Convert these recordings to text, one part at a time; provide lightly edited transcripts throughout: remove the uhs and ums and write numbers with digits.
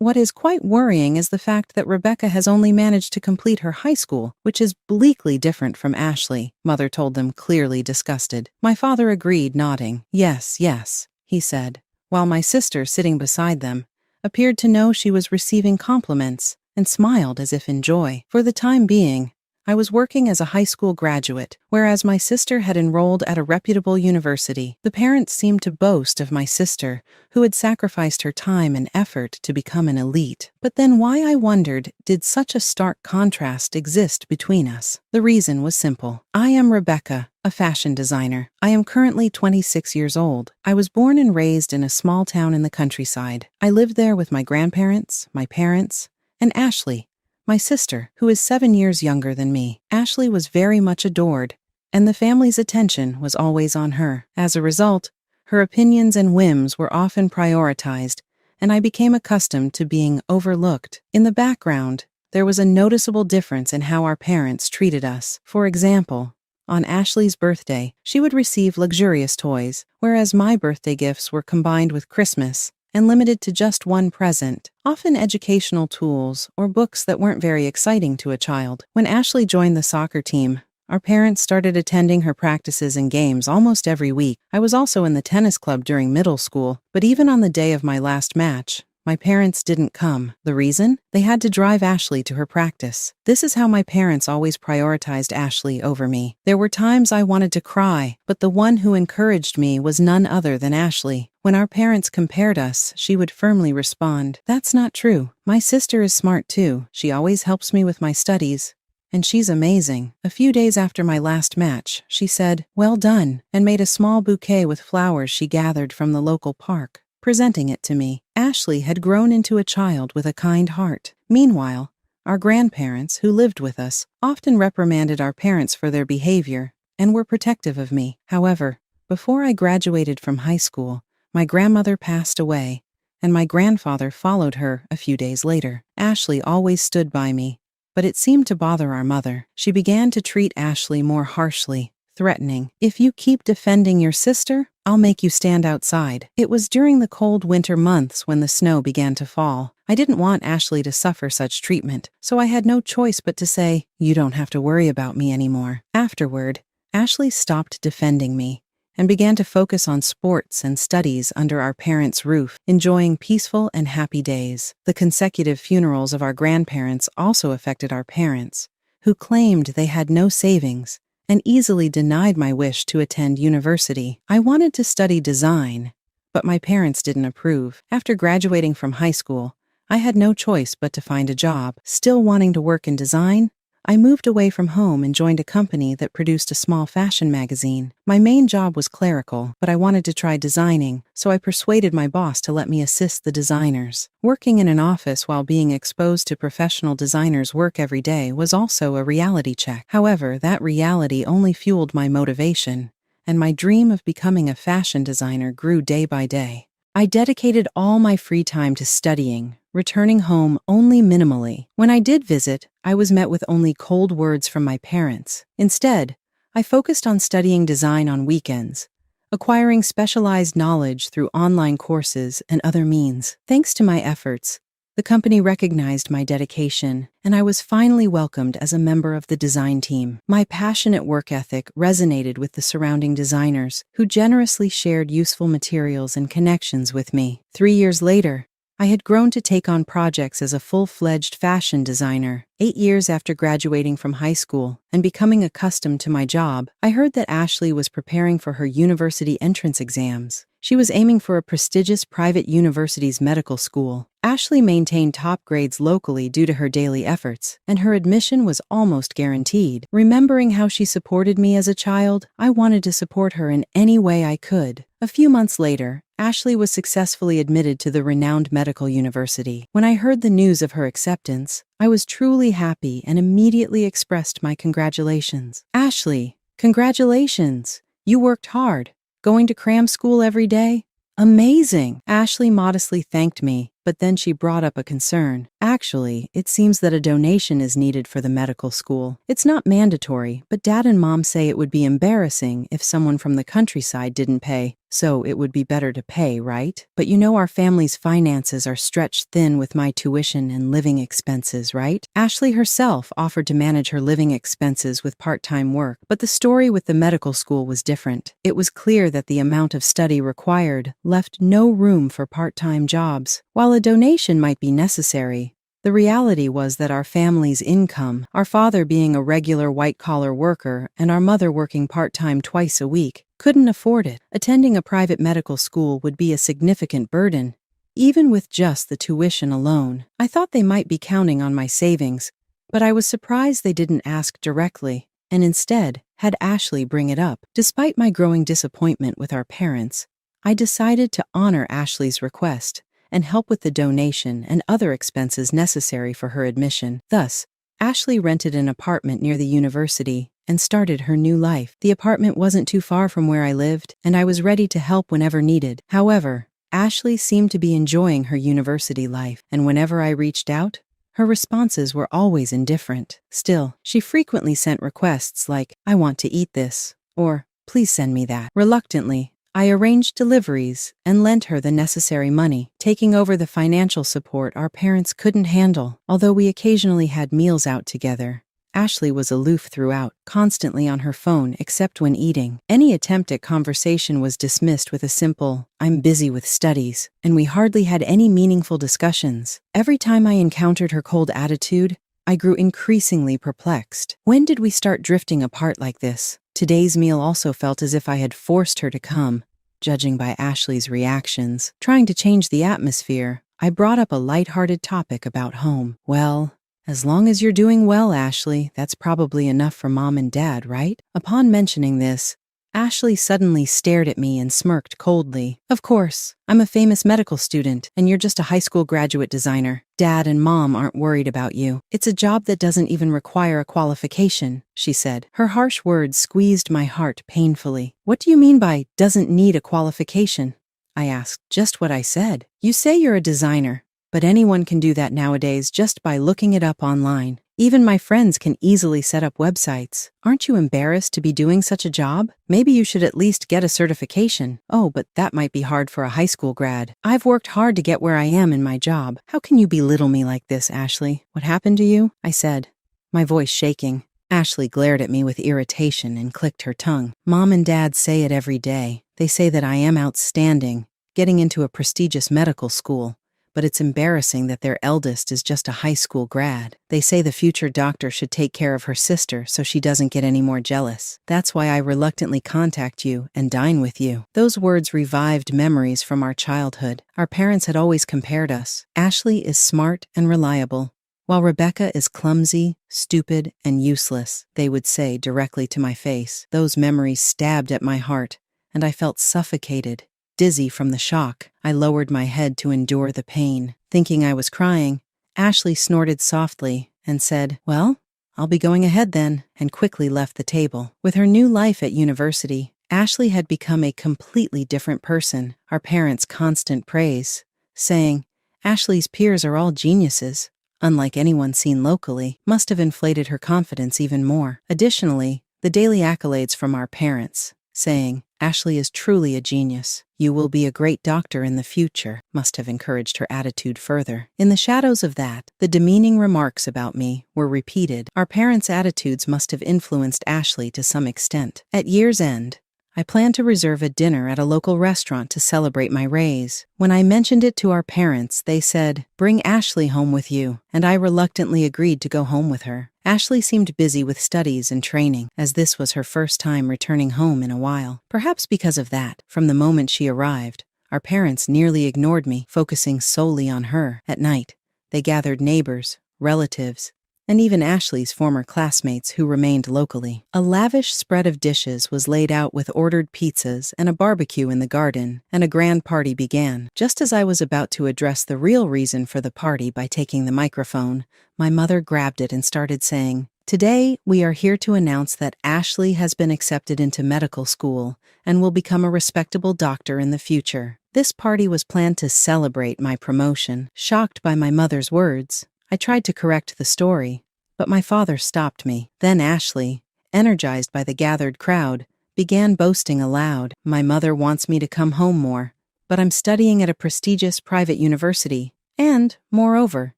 What is quite worrying is the fact that Rebecca has only managed to complete her high school, which is bleakly different from Ashley, Mother told them, clearly disgusted. My father agreed, nodding. Yes, yes, he said, while my sister, sitting beside them, appeared to know she was receiving compliments and smiled as if in joy. For the time being, I was working as a high school graduate, whereas my sister had enrolled at a reputable university. The parents seemed to boast of my sister, who had sacrificed her time and effort to become an elite. But then why, I wondered, did such a stark contrast exist between us? The reason was simple. I am Rebecca, a fashion designer. I am currently 26 years old. I was born and raised in a small town in the countryside. I lived there with my grandparents, my parents, and Ashley, my sister, who is 7 years younger than me. Ashley was very much adored, and the family's attention was always on her. As a result, her opinions and whims were often prioritized, and I became accustomed to being overlooked. In the background, there was a noticeable difference in how our parents treated us. For example, on Ashley's birthday, she would receive luxurious toys, whereas my birthday gifts were combined with Christmas and limited to just one present, often educational tools or books that weren't very exciting to a child. When Ashley joined the soccer team, our parents started attending her practices and games almost every week. I was also in the tennis club during middle school, but even on the day of my last match, my parents didn't come. The reason? They had to drive Ashley to her practice. This is how my parents always prioritized Ashley over me. There were times I wanted to cry, but the one who encouraged me was none other than Ashley. When our parents compared us, she would firmly respond, "That's not true. My sister is smart too. She always helps me with my studies. And she's amazing." A few days after my last match, she said, "Well done," and made a small bouquet with flowers she gathered from the local park, presenting it to me. Ashley had grown into a child with a kind heart. Meanwhile, our grandparents, who lived with us, often reprimanded our parents for their behavior and were protective of me. However, before I graduated from high school, my grandmother passed away, and my grandfather followed her a few days later. Ashley always stood by me, but it seemed to bother our mother. She began to treat Ashley more harshly, threatening, "If you keep defending your sister, I'll make you stand outside." It was during the cold winter months when the snow began to fall. I didn't want Ashley to suffer such treatment, so I had no choice but to say, "You don't have to worry about me anymore." Afterward, Ashley stopped defending me and began to focus on sports and studies under our parents' roof, enjoying peaceful and happy days. The consecutive funerals of our grandparents also affected our parents, who claimed they had no savings and easily denied my wish to attend university. I wanted to study design, but my parents didn't approve. After graduating from high school, I had no choice but to find a job. Still wanting to work in design, I moved away from home and joined a company that produced a small fashion magazine. My main job was clerical, but I wanted to try designing, so I persuaded my boss to let me assist the designers. Working in an office while being exposed to professional designers' work every day was also a reality check. However, that reality only fueled my motivation, and my dream of becoming a fashion designer grew day by day. I dedicated all my free time to studying, returning home only minimally. When I did visit, I was met with only cold words from my parents. Instead, I focused on studying design on weekends, acquiring specialized knowledge through online courses and other means. Thanks to my efforts, the company recognized my dedication, and I was finally welcomed as a member of the design team. My passionate work ethic resonated with the surrounding designers, who generously shared useful materials and connections with me. 3 years later, I had grown to take on projects as a full-fledged fashion designer. 8 years after graduating from high school and becoming accustomed to my job, I heard that Ashley was preparing for her university entrance exams. She was aiming for a prestigious private university's medical school. Ashley maintained top grades locally due to her daily efforts, and her admission was almost guaranteed. Remembering how she supported me as a child, I wanted to support her in any way I could. A few months later, Ashley was successfully admitted to the renowned medical university. When I heard the news of her acceptance, I was truly happy and immediately expressed my congratulations. "Ashley, congratulations! You worked hard. Going to cram school every day? Amazing!" Ashley modestly thanked me, but then she brought up a concern. Actually, it seems that a donation is needed for the medical school. It's not mandatory, but Dad and Mom say it would be embarrassing if someone from the countryside didn't pay. So it would be better to pay, right? But you know our family's finances are stretched thin with my tuition and living expenses, right? Ashley herself offered to manage her living expenses with part-time work, but the story with the medical school was different. It was clear that the amount of study required left no room for part-time jobs. While a donation might be necessary, the reality was that our family's income, our father being a regular white-collar worker and our mother working part-time twice a week, couldn't afford it. Attending a private medical school would be a significant burden, even with just the tuition alone. I thought they might be counting on my savings, but I was surprised they didn't ask directly, and instead had Ashley bring it up. Despite my growing disappointment with our parents, I decided to honor Ashley's request and help with the donation and other expenses necessary for her admission. Thus, Ashley rented an apartment near the university and started her new life. The apartment wasn't too far from where I lived, and I was ready to help whenever needed. However, Ashley seemed to be enjoying her university life, and whenever I reached out, her responses were always indifferent. Still, she frequently sent requests like, "I want to eat this," or "Please send me that." Reluctantly, I arranged deliveries and lent her the necessary money, taking over the financial support our parents couldn't handle. Although we occasionally had meals out together, Ashley was aloof throughout, constantly on her phone except when eating. Any attempt at conversation was dismissed with a simple, "I'm busy with studies," and we hardly had any meaningful discussions. Every time I encountered her cold attitude, I grew increasingly perplexed. When did we start drifting apart like this? Today's meal also felt as if I had forced her to come, judging by Ashley's reactions. Trying to change the atmosphere, I brought up a lighthearted topic about home. "Well, as long as you're doing well, Ashley, that's probably enough for Mom and Dad, right?" Upon mentioning this, Ashley suddenly stared at me and smirked coldly. "Of course, I'm a famous medical student, and you're just a high school graduate designer. Dad and Mom aren't worried about you. It's a job that doesn't even require a qualification," she said. Her harsh words squeezed my heart painfully. "What do you mean by doesn't need a qualification?" I asked. "Just what I said. You say you're a designer, but anyone can do that nowadays just by looking it up online. Even my friends can easily set up websites. Aren't you embarrassed to be doing such a job? Maybe you should at least get a certification." "Oh, but that might be hard for a high school grad. I've worked hard to get where I am in my job. How can you belittle me like this, Ashley? What happened to you?" I said, my voice shaking. Ashley glared at me with irritation and clicked her tongue. "Mom and Dad say it every day. They say that I am outstanding, getting into a prestigious medical school. But it's embarrassing that their eldest is just a high school grad. They say the future doctor should take care of her sister so she doesn't get any more jealous. That's why I reluctantly contact you and dine with you." Those words revived memories from our childhood. Our parents had always compared us. Ashley is smart and reliable, while Rebecca is clumsy, stupid, and useless, they would say directly to my face. Those memories stabbed at my heart, and I felt suffocated. Dizzy from the shock, I lowered my head to endure the pain. Thinking I was crying, Ashley snorted softly and said, "Well, I'll be going ahead then," and quickly left the table. With her new life at university, Ashley had become a completely different person. Our parents' constant praise, saying, "Ashley's peers are all geniuses," unlike anyone seen locally, must have inflated her confidence even more. Additionally, the daily accolades from our parents, saying, "Ashley is truly a genius. You will be a great doctor in the future," must have encouraged her attitude further. In the shadows of that, the demeaning remarks about me were repeated. Our parents' attitudes must have influenced Ashley to some extent. At year's end, I planned to reserve a dinner at a local restaurant to celebrate my raise. When I mentioned it to our parents, they said, "Bring Ashley home with you," and I reluctantly agreed to go home with her. Ashley seemed busy with studies and training, as this was her first time returning home in a while. Perhaps because of that, from the moment she arrived, our parents nearly ignored me, focusing solely on her. At night, they gathered neighbors, relatives, and even Ashley's former classmates who remained locally. A lavish spread of dishes was laid out with ordered pizzas and a barbecue in the garden, and a grand party began. Just as I was about to address the real reason for the party by taking the microphone, my mother grabbed it and started saying, "Today, we are here to announce that Ashley has been accepted into medical school and will become a respectable doctor in the future." This party was planned to celebrate my promotion. Shocked by my mother's words, I tried to correct the story, but my father stopped me. Then Ashley, energized by the gathered crowd, began boasting aloud. My mother wants me to come home more, but I'm studying at a prestigious private university, and, moreover,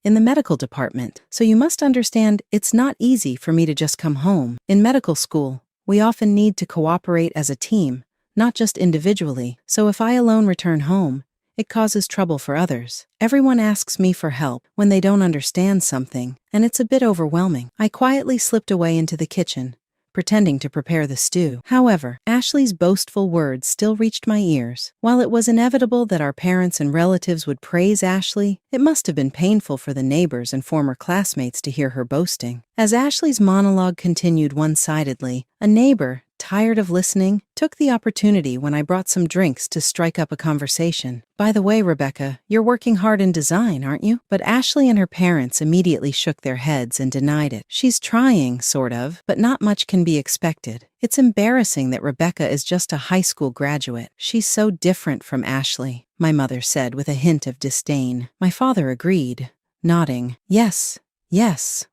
in the medical department. So you must understand it's not easy for me to just come home. In medical school, we often need to cooperate as a team, not just individually. So if I alone return home, it causes trouble for others. Everyone asks me for help when they don't understand something, and it's a bit overwhelming. I quietly slipped away into the kitchen, pretending to prepare the stew. However, Ashley's boastful words still reached my ears. While it was inevitable that our parents and relatives would praise Ashley, it must have been painful for the neighbors and former classmates to hear her boasting. As Ashley's monologue continued one-sidedly, a neighbor, tired of listening, took the opportunity when I brought some drinks to strike up a conversation. By the way, Rebecca, you're working hard in design, aren't you? But Ashley and her parents immediately shook their heads and denied it. She's trying, sort of, but not much can be expected. It's embarrassing that Rebecca is just a high school graduate. She's so different from Ashley, my mother said with a hint of disdain. My father agreed, nodding, yes,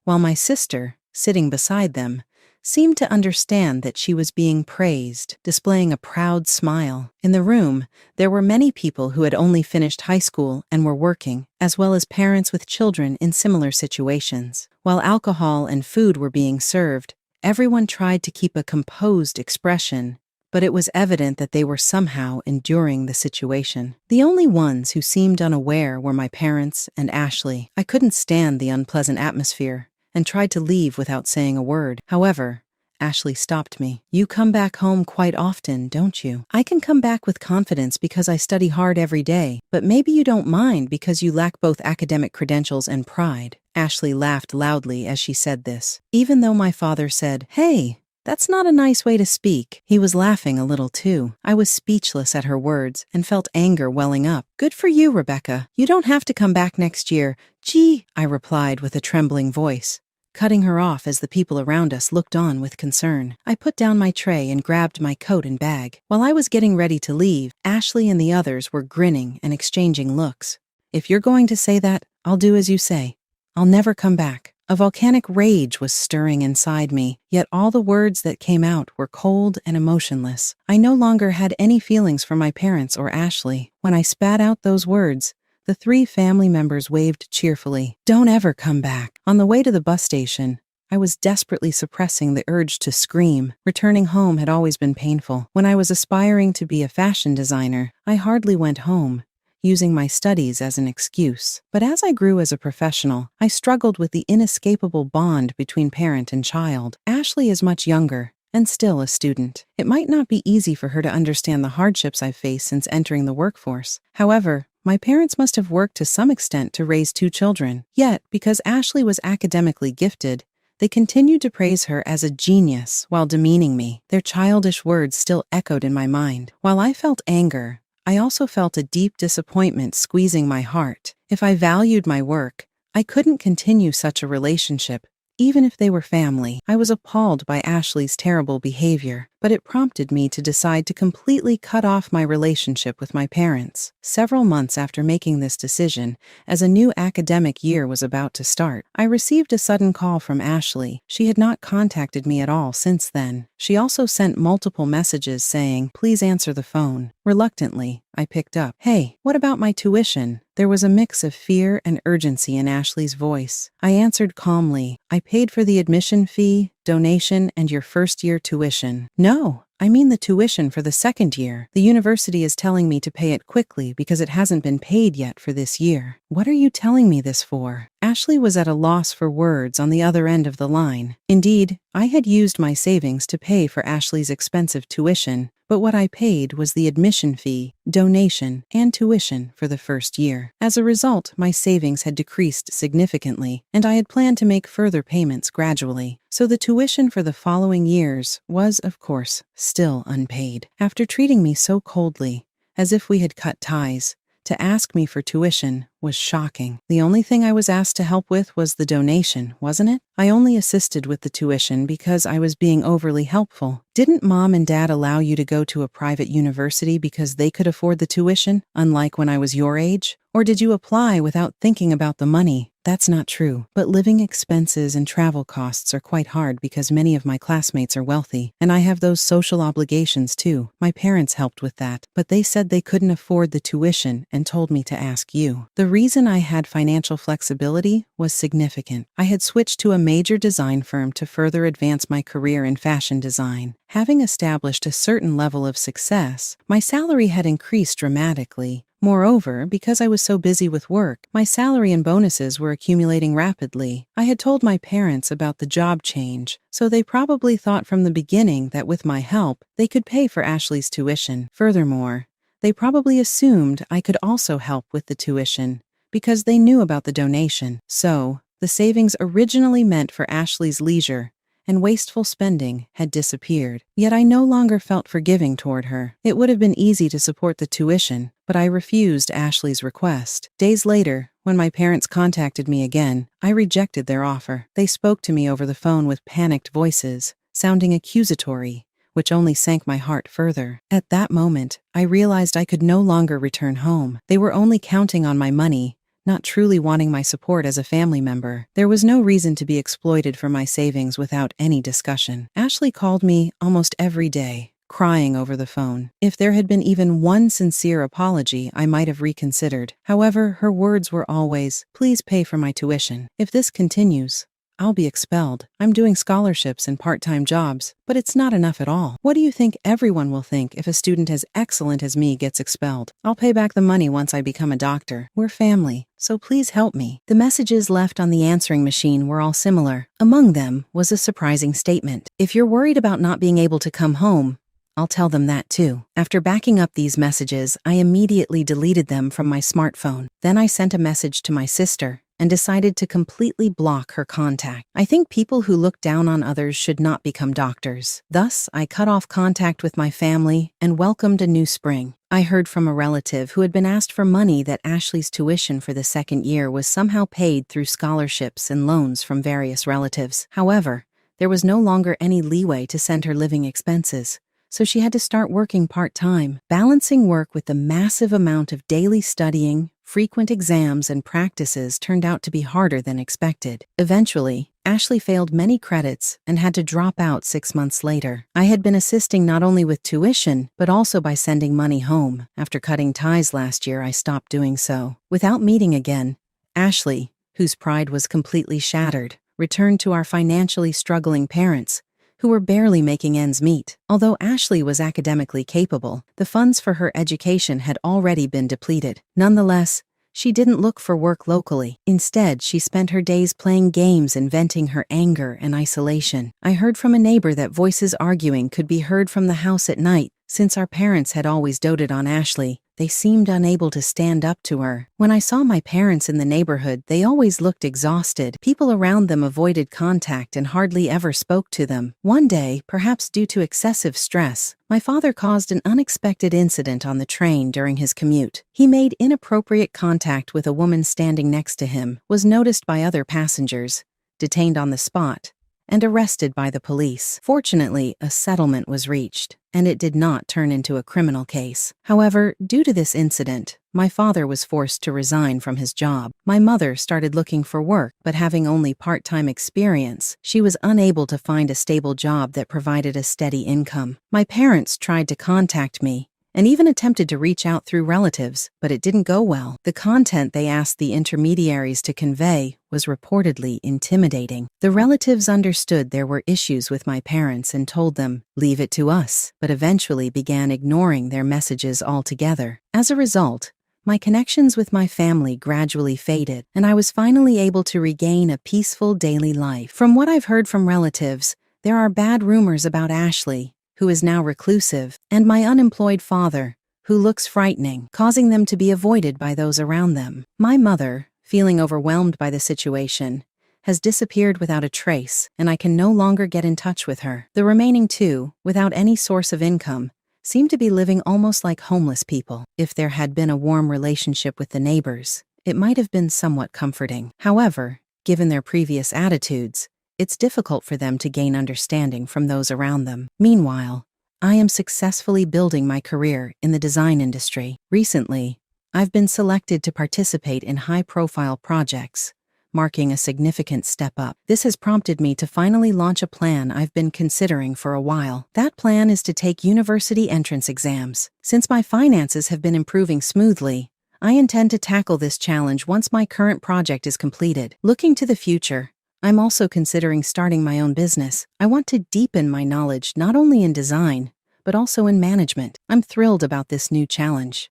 while my sister, sitting beside them, seemed to understand that she was being praised, displaying a proud smile. In the room, there were many people who had only finished high school and were working, as well as parents with children in similar situations. While alcohol and food were being served, everyone tried to keep a composed expression, but it was evident that they were somehow enduring the situation. The only ones who seemed unaware were my parents and Ashley. I couldn't stand the unpleasant atmosphere and tried to leave without saying a word. However, Ashley stopped me. You come back home quite often, don't you? I can come back with confidence because I study hard every day, but maybe you don't mind because you lack both academic credentials and pride. Ashley laughed loudly as she said this. Even though my father said, "Hey, that's not a nice way to speak," he was laughing a little too. I was speechless at her words and felt anger welling up. Good for you, Rebecca. You don't have to come back next year. Gee, I replied with a trembling voice, cutting her off as the people around us looked on with concern. I put down my tray and grabbed my coat and bag. While I was getting ready to leave, Ashley and the others were grinning and exchanging looks. If you're going to say that, I'll do as you say. I'll never come back. A volcanic rage was stirring inside me, yet all the words that came out were cold and emotionless. I no longer had any feelings for my parents or Ashley. When I spat out those words, the 3 family members waved cheerfully. Don't ever come back. On the way to the bus station, I was desperately suppressing the urge to scream. Returning home had always been painful. When I was aspiring to be a fashion designer, I hardly went home, using my studies as an excuse. But as I grew as a professional, I struggled with the inescapable bond between parent and child. Ashley is much younger and still a student. It might not be easy for her to understand the hardships I've faced since entering the workforce. However, my parents must have worked to some extent to raise 2 children. Yet, because Ashley was academically gifted, they continued to praise her as a genius while demeaning me. Their childish words still echoed in my mind. While I felt anger, I also felt a deep disappointment squeezing my heart. If I valued my work, I couldn't continue such a relationship, even if they were family. I was appalled by Ashley's terrible behavior, but it prompted me to decide to completely cut off my relationship with my parents. Several months after making this decision, as a new academic year was about to start, I received a sudden call from Ashley. She had not contacted me at all since then. She also sent multiple messages saying, "Please answer the phone." Reluctantly, I picked up. "Hey, what about my tuition?" There was a mix of fear and urgency in Ashley's voice. I answered calmly, "I paid for the admission fee, donation, and your first-year tuition." "No, I mean the tuition for the second year. The university is telling me to pay it quickly because it hasn't been paid yet for this year." "What are you telling me this for?" Ashley was at a loss for words on the other end of the line. Indeed, I had used my savings to pay for Ashley's expensive tuition, but what I paid was the admission fee, donation, and tuition for the first year. As a result, my savings had decreased significantly, and I had planned to make further payments gradually. So the tuition for the following years was, of course, still unpaid. After treating me so coldly, as if we had cut ties, to ask me for tuition was shocking. The only thing I was asked to help with was the donation, wasn't it? I only assisted with the tuition because I was being overly helpful. Didn't Mom and Dad allow you to go to a private university because they could afford the tuition, unlike when I was your age? Or did you apply without thinking about the money? That's not true. But living expenses and travel costs are quite hard because many of my classmates are wealthy, and I have those social obligations too. My parents helped with that, but they said they couldn't afford the tuition and told me to ask you. The reason I had financial flexibility was significant. I had switched to a major design firm to further advance my career in fashion design. Having established a certain level of success, my salary had increased dramatically. Moreover, because I was so busy with work, my salary and bonuses were accumulating rapidly. I had told my parents about the job change, so they probably thought from the beginning that with my help, they could pay for Ashley's tuition. Furthermore, they probably assumed I could also help with the tuition, because they knew about the donation. So, the savings originally meant for Ashley's leisure and wasteful spending had disappeared. Yet I no longer felt forgiving toward her. It would have been easy to support the tuition, but I refused Ashley's request. Days later, when my parents contacted me again, I rejected their offer. They spoke to me over the phone with panicked voices, sounding accusatory, which only sank my heart further. At that moment, I realized I could no longer return home. They were only counting on my money, not truly wanting my support as a family member. There was no reason to be exploited for my savings without any discussion. Ashley called me almost every day, crying over the phone. If there had been even one sincere apology, I might have reconsidered. However, her words were always, "Please pay for my tuition. If this continues, I'll be expelled. I'm doing scholarships and part-time jobs, but it's not enough at all. What do you think everyone will think if a student as excellent as me gets expelled? I'll pay back the money once I become a doctor. We're family, so please help me." The messages left on the answering machine were all similar. Among them was a surprising statement. "If you're worried about not being able to come home, I'll tell them that too." After backing up these messages, I immediately deleted them from my smartphone. Then I sent a message to my sister and decided to completely block her contact. I think people who look down on others should not become doctors. Thus, I cut off contact with my family and welcomed a new spring. I heard from a relative who had been asked for money that Ashley's tuition for the second year was somehow paid through scholarships and loans from various relatives. However, there was no longer any leeway to send her living expenses, so she had to start working part-time. Balancing work with the massive amount of daily studying, frequent exams, and practices turned out to be harder than expected. Eventually, Ashley failed many credits and had to drop out 6 months later. I had been assisting not only with tuition, but also by sending money home. After cutting ties last year, I stopped doing so. Without meeting again, Ashley, whose pride was completely shattered, returned to our financially struggling parents, who were barely making ends meet. Although Ashley was academically capable, the funds for her education had already been depleted. Nonetheless, she didn't look for work locally. Instead, she spent her days playing games and venting her anger and isolation. I heard from a neighbor that voices arguing could be heard from the house at night. Since our parents had always doted on Ashley, they seemed unable to stand up to her. When I saw my parents in the neighborhood, they always looked exhausted. People around them avoided contact and hardly ever spoke to them. One day, perhaps due to excessive stress, my father caused an unexpected incident on the train during his commute. He made inappropriate contact with a woman standing next to him, was noticed by other passengers, detained on the spot, and arrested by the police. Fortunately, a settlement was reached, and it did not turn into a criminal case. However, due to this incident, my father was forced to resign from his job. My mother started looking for work, but having only part-time experience, she was unable to find a stable job that provided a steady income. My parents tried to contact me, and even attempted to reach out through relatives, but it didn't go well. The content they asked the intermediaries to convey was reportedly intimidating. The relatives understood there were issues with my parents and told them, "Leave it to us," but eventually began ignoring their messages altogether. As a result, my connections with my family gradually faded, and I was finally able to regain a peaceful daily life. From what I've heard from relatives, there are bad rumors about Ashley, who is now reclusive, and my unemployed father, who looks frightening, causing them to be avoided by those around them. My mother, feeling overwhelmed by the situation, has disappeared without a trace, and I can no longer get in touch with her. The remaining two, without any source of income, seem to be living almost like homeless people. If there had been a warm relationship with the neighbors, it might have been somewhat comforting. However, given their previous attitudes, it's difficult for them to gain understanding from those around them. Meanwhile, I am successfully building my career in the design industry. Recently, I've been selected to participate in high-profile projects, marking a significant step up. This has prompted me to finally launch a plan I've been considering for a while. That plan is to take university entrance exams. Since my finances have been improving smoothly, I intend to tackle this challenge once my current project is completed. Looking to the future, I'm also considering starting my own business. I want to deepen my knowledge not only in design, but also in management. I'm thrilled about this new challenge.